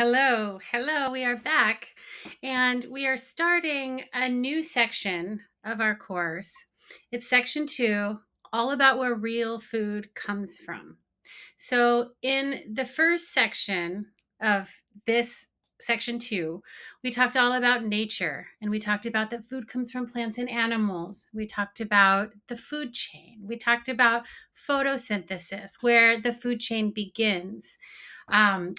Hello, we are back and we are starting a new section of our course. It's section 2, all about where real food comes from. So, in the first section of this section 2, we talked all about nature and we talked about that food comes from plants and animals. We talked about the food chain. We talked about photosynthesis, where the food chain begins.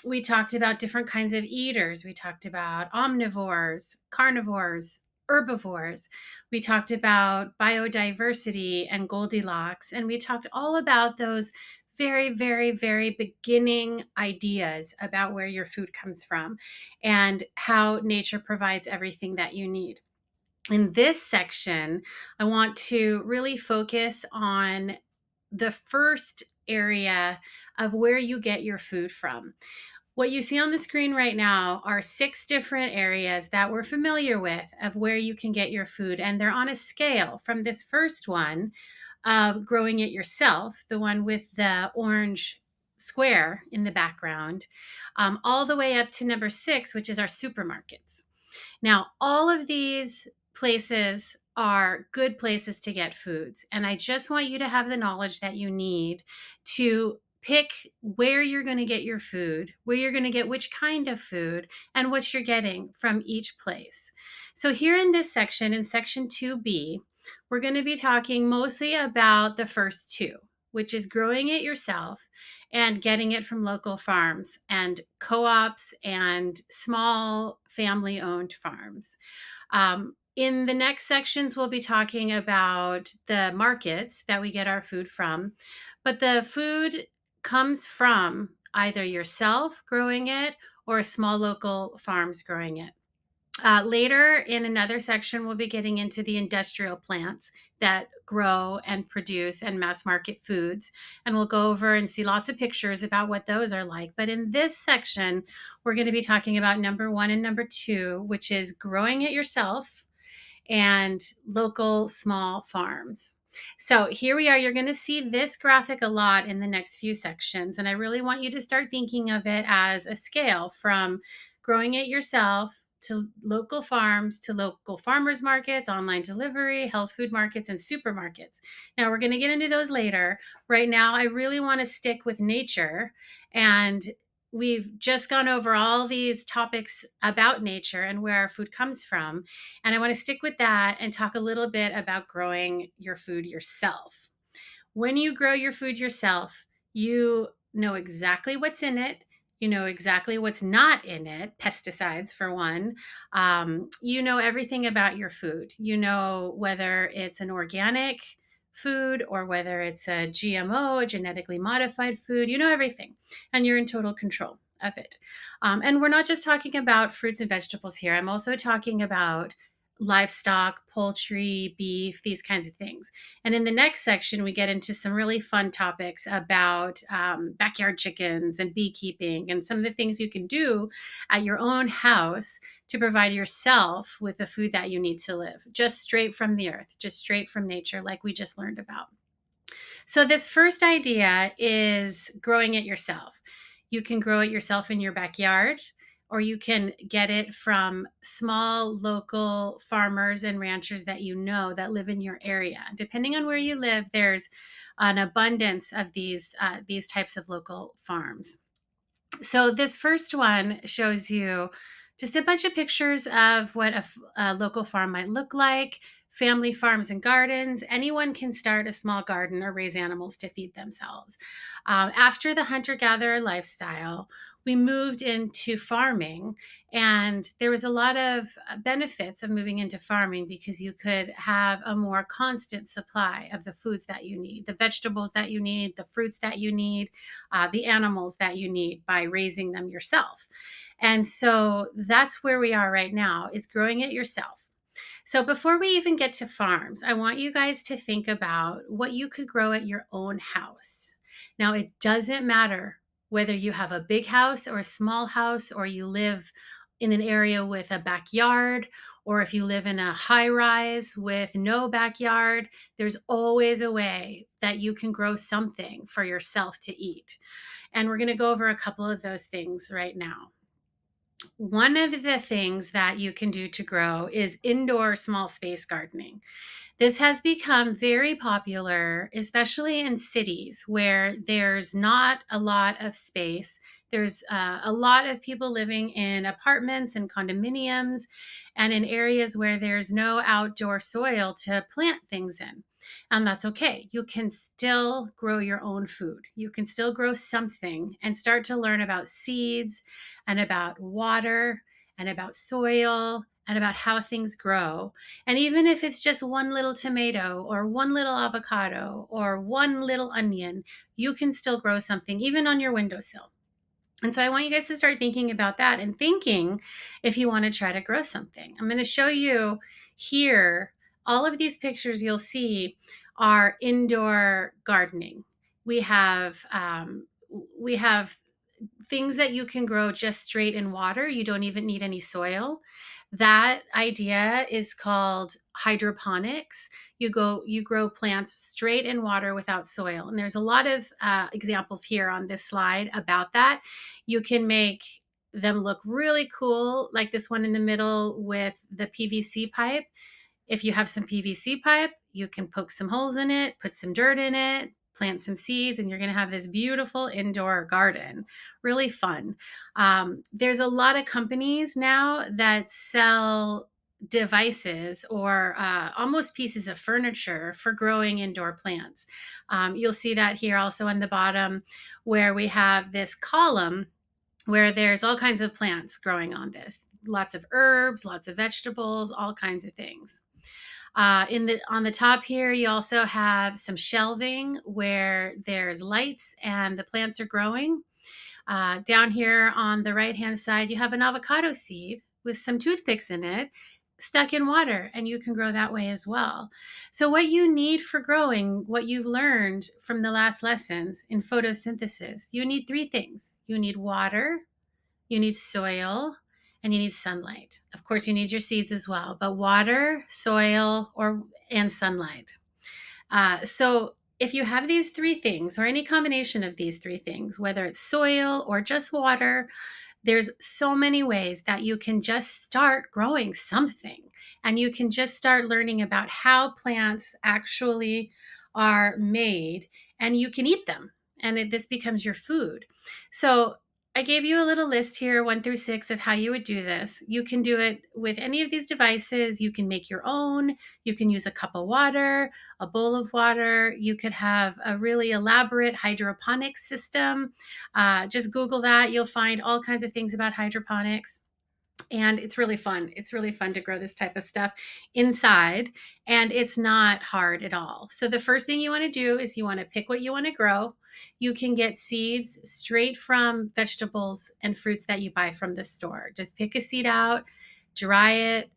We talked about different kinds of eaters. We talked about omnivores, carnivores, herbivores. We talked about biodiversity and Goldilocks. And we talked all about those very, very, very beginning ideas about where your food comes from and how nature provides everything that you need. In this section, I want to really focus on the first area of where you get your food from. What you see on the screen right now are 6 different areas that we're familiar with of where you can get your food. And they're on a scale from this first one of growing it yourself, the one with the orange square in the background, all the way up to number 6, which is our supermarkets. Now, all of these places are good places to get foods. And I just want you to have the knowledge that you need to pick where you're going to get your food, where you're going to get which kind of food, and what you're getting from each place. So, here in this section, in section 2B, we're going to be talking mostly about the first two, which is growing it yourself and getting it from local farms and co-ops and small family-owned farms. In the next sections, we'll be talking about the markets that we get our food from, but the food comes from either yourself growing it or small local farms growing it. Later in another section, we'll be getting into the industrial plants that grow and produce and mass market foods. And we'll go over and see lots of pictures about what those are like. But in this section, we're going to be talking about number 1 and number 2, which is growing it yourself and local small farms. So here we are. You're going to see this graphic a lot in the next few sections. And I really want you to start thinking of it as a scale from growing it yourself to local farms, to local farmers markets, online delivery, health food markets, and supermarkets. Now, we're going to get into those later. Right now, I really want to stick with nature. And we've just gone over all these topics about nature and where our food comes from. And I want to stick with that and talk a little bit about growing your food yourself. When you grow your food yourself, you know exactly what's in it. You know exactly what's not in it, pesticides for one. You know everything about your food. You know whether it's an organic food or whether it's a GMO, a genetically modified food. You know everything, and you're in total control of it. And we're not just talking about fruits and vegetables here. I'm also talking about livestock, poultry, beef, these kinds of things. And in the next section, we get into some really fun topics about backyard chickens and beekeeping and some of the things you can do at your own house to provide yourself with the food that you need to live, just straight from the earth, just straight from nature, like we just learned about. So, this first idea is growing it yourself. You can grow it yourself in your backyard, or you can get it from small local farmers and ranchers that you know that live in your area. Depending on where you live, there's an abundance of these types of local farms. So this first one shows you just a bunch of pictures of what a local farm might look like. Family farms and gardens. Anyone can start a small garden or raise animals to feed themselves. After the hunter-gatherer lifestyle, we moved into farming, and there was a lot of benefits of moving into farming because you could have a more constant supply of the foods that you need, the vegetables that you need, the fruits that you need, the animals that you need by raising them yourself. And so that's where we are right now, is growing it yourself. So before we even get to farms, I want you guys to think about what you could grow at your own house. Now, it doesn't matter whether you have a big house or a small house, or you live in an area with a backyard, or if you live in a high rise with no backyard, there's always a way that you can grow something for yourself to eat. And we're going to go over a couple of those things right now. One of the things that you can do to grow is indoor small space gardening. This has become very popular, especially in cities where there's not a lot of space. There's a lot of people living in apartments and condominiums and in areas where there's no outdoor soil to plant things in. And that's okay. You can still grow your own food. You can still grow something and start to learn about seeds and about water and about soil and about how things grow. And even if it's just one little tomato or one little avocado or one little onion, you can still grow something, even on your windowsill. And so I want you guys to start thinking about that and thinking if you want to try to grow something. I'm going to show you here all of these pictures you'll see are indoor gardening. We have we have things that you can grow just straight in water. You don't even need any soil. That idea is called hydroponics. You grow plants straight in water without soil. And there's a lot of examples here on this slide about that. You can make them look really cool, like this one in the middle with the PVC pipe. If you have some PVC pipe, you can poke some holes in it, put some dirt in it, plant some seeds, and you're going to have this beautiful indoor garden. Really fun. There's a lot of companies now that sell devices or almost pieces of furniture for growing indoor plants. You'll see that here also on the bottom, where we have this column where there's all kinds of plants growing on this. Lots of herbs, lots of vegetables, all kinds of things. On the top here, you also have some shelving where there's lights and the plants are growing. Down here on the right hand side, you have an avocado seed with some toothpicks in it stuck in water, and you can grow that way as well. So, what you need for growing, what you've learned from the last lessons in photosynthesis, you need three things: you need water, you need soil, and you need sunlight. Of course, you need your seeds as well, but water, soil, and sunlight. So if you have these three things, or any combination of these three things, whether it's soil or just water, there's so many ways that you can just start growing something, and you can just start learning about how plants actually are made, and you can eat them, and this becomes your food. So I gave you a little list here, 1 through 6, of how you would do this. You can do it with any of these devices. You can make your own. You can use a cup of water, a bowl of water. You could have a really elaborate hydroponics system. Just Google that. You'll find all kinds of things about hydroponics. And it's really fun. It's really fun to grow this type of stuff inside, and it's not hard at all. So, the first thing you want to do is you want to pick what you want to grow. You can get seeds straight from vegetables and fruits that you buy from the store. Just pick a seed out, dry it,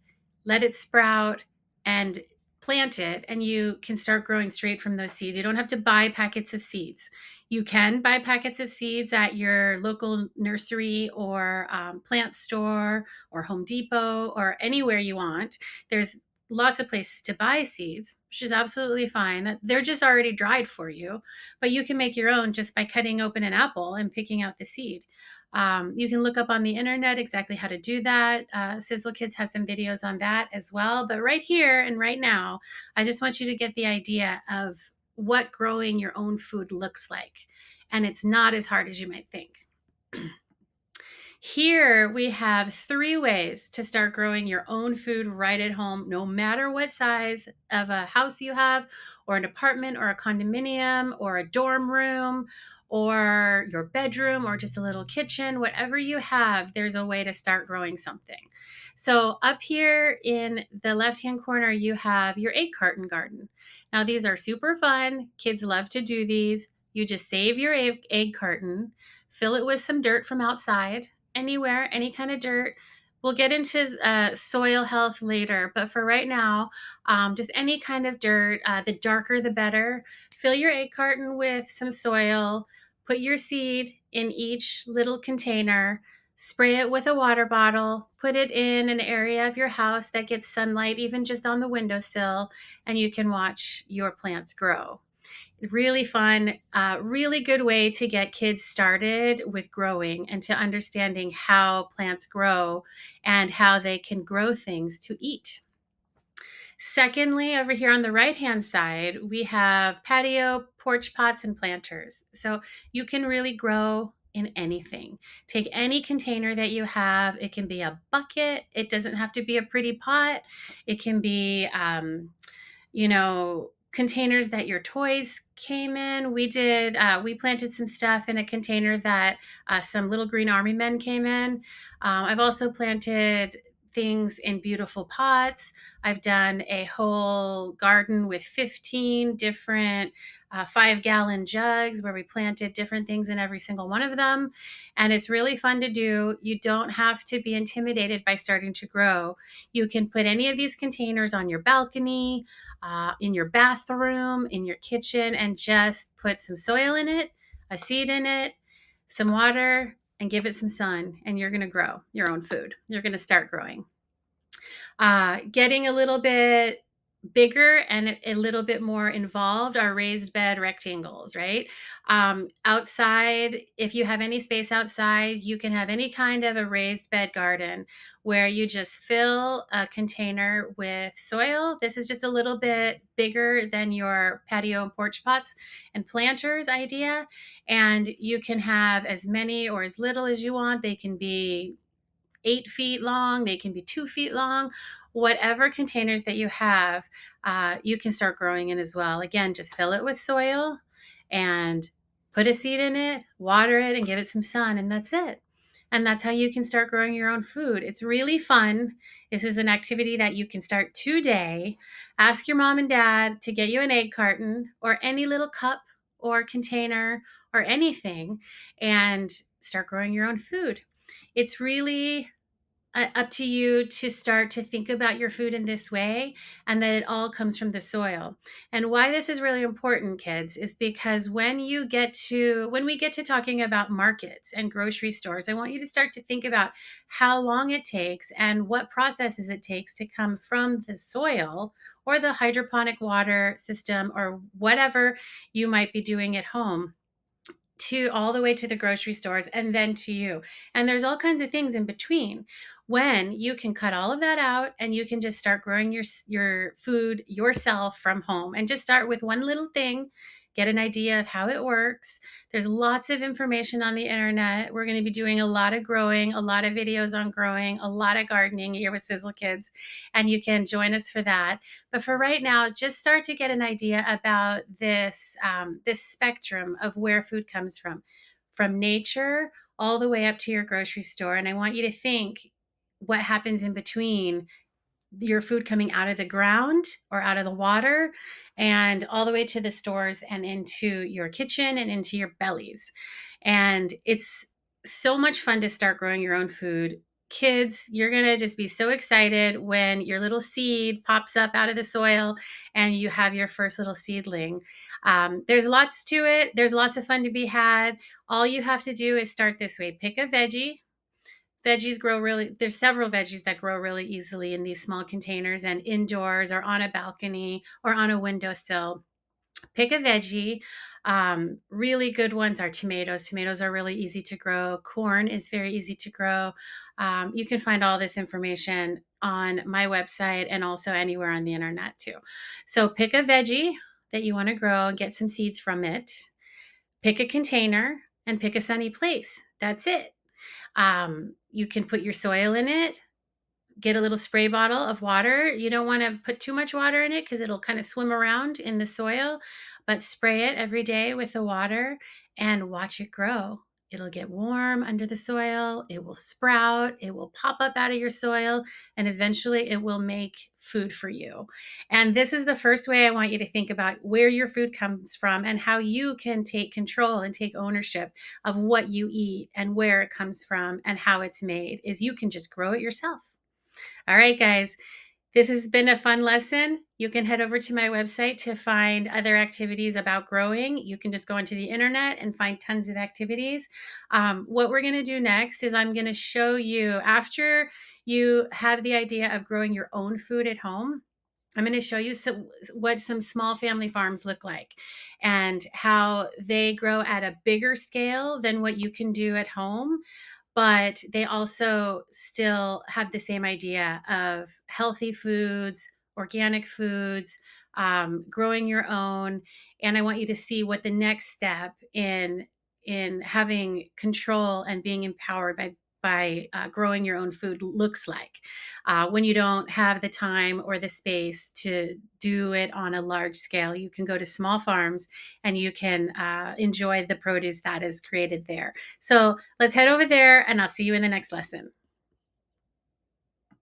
let it sprout, and plant it, and you can start growing straight from those seeds. You don't have to buy packets of seeds. You can buy packets of seeds at your local nursery or plant store or Home Depot or anywhere you want. There's lots of places to buy seeds, which is absolutely fine. They're just already dried for you, but you can make your own just by cutting open an apple and picking out the seed. You can look up on the internet exactly how to do that. Sizzle Kids has some videos on that as well. But right here and right now, I just want you to get the idea of what growing your own food looks like. And it's not as hard as you might think. Here we have 3 ways to start growing your own food right at home, no matter what size of a house you have, or an apartment, or a condominium, or a dorm room, or your bedroom, or just a little kitchen. Whatever you have, there's a way to start growing something. So up here in the left-hand corner, you have your egg carton garden. Now, these are super fun. Kids love to do these. You just save your egg carton, fill it with some dirt from outside, anywhere, any kind of dirt. We'll get into soil health later, but for right now, just any kind of dirt. The darker, the better. Fill your egg carton with some soil. Put your seed in each little container. Spray it with a water bottle. Put it in an area of your house that gets sunlight, even just on the windowsill, and you can watch your plants grow. Really fun, really good way to get kids started with growing and to understanding how plants grow and how they can grow things to eat. Secondly, over here on the right-hand side, we have patio, porch pots, and planters. So you can really grow in anything. Take any container that you have. It can be a bucket. It doesn't have to be a pretty pot. It can be containers that your toys came in. We planted some stuff in a container that some little green army men came in. I've also planted things in beautiful pots. I've done a whole garden with 15 different 5-gallon jugs where we planted different things in every single one of them. And it's really fun to do. You don't have to be intimidated by starting to grow. You can put any of these containers on your balcony, in your bathroom, in your kitchen, and just put some soil in it, a seed in it, some water, and give it some sun, and you're going to grow your own food. You're going to start growing. Getting a little bit bigger and a little bit more involved are raised bed rectangles, right? Outside, if you have any space outside, you can have any kind of a raised bed garden where you just fill a container with soil. This is just a little bit bigger than your patio and porch pots and planters idea. And you can have as many or as little as you want. They can be 8 feet long, they can be 2 feet long. Whatever containers that you have, you can start growing in as well. Again, just fill it with soil and put a seed in it, water it, and give it some sun, and that's it. And that's how you can start growing your own food. It's really fun. This is an activity that you can start today. Ask your mom and dad to get you an egg carton or any little cup or container or anything and start growing your own food. It's really up to you to start to think about your food in this way, and that it all comes from the soil. And why this is really important, kids, is because when we get to talking about markets and grocery stores, I want you to start to think about how long it takes and what processes it takes to come from the soil or the hydroponic water system or whatever you might be doing at home, to all the way to the grocery stores and then to you. And there's all kinds of things in between when you can cut all of that out and you can just start growing your food yourself from home and just start with one little thing, get an idea of how it works. There's lots of information on the internet. We're going to be doing a lot of growing, a lot of videos on growing, a lot of gardening here with Sizzle Kids, and you can join us for that. But for right now, just start to get an idea about this spectrum of where food comes from nature all the way up to your grocery store. And I want you to think what happens in between your food coming out of the ground or out of the water and all the way to the stores and into your kitchen and into your bellies. And it's so much fun to start growing your own food. Kids, you're going to just be so excited when your little seed pops up out of the soil and you have your first little seedling. There's lots to it. There's lots of fun to be had. All you have to do is start this way. Pick a veggie. There's several veggies that grow really easily in these small containers and indoors or on a balcony or on a windowsill. Pick a veggie. Really good ones are tomatoes. Tomatoes are really easy to grow. Corn is very easy to grow. You can find all this information on my website and also anywhere on the internet too. So pick a veggie that you want to grow and get some seeds from it. Pick a container and pick a sunny place. That's it. You can put your soil in it, get a little spray bottle of water. You don't want to put too much water in it because it'll kind of swim around in the soil, but spray it every day with the water and watch it grow. It'll get warm under the soil. It will sprout. It will pop up out of your soil, and eventually it will make food for you. And this is the first way I want you to think about where your food comes from and how you can take control and take ownership of what you eat and where it comes from and how it's made, is you can just grow it yourself. All right, guys, this has been a fun lesson. You can head over to my website to find other activities about growing. You can just go onto the internet and find tons of activities. What we're going to do next is I'm going to show you, after you have the idea of growing your own food at home, I'm going to show you what some small family farms look like and how they grow at a bigger scale than what you can do at home, but they also still have the same idea of healthy foods, organic foods, growing your own. And I want you to see what the next step in having control and being empowered by growing your own food looks like when you don't have the time or the space to do it on a large scale. You can go to small farms and you can enjoy the produce that is created there. So let's head over there and I'll see you in the next lesson.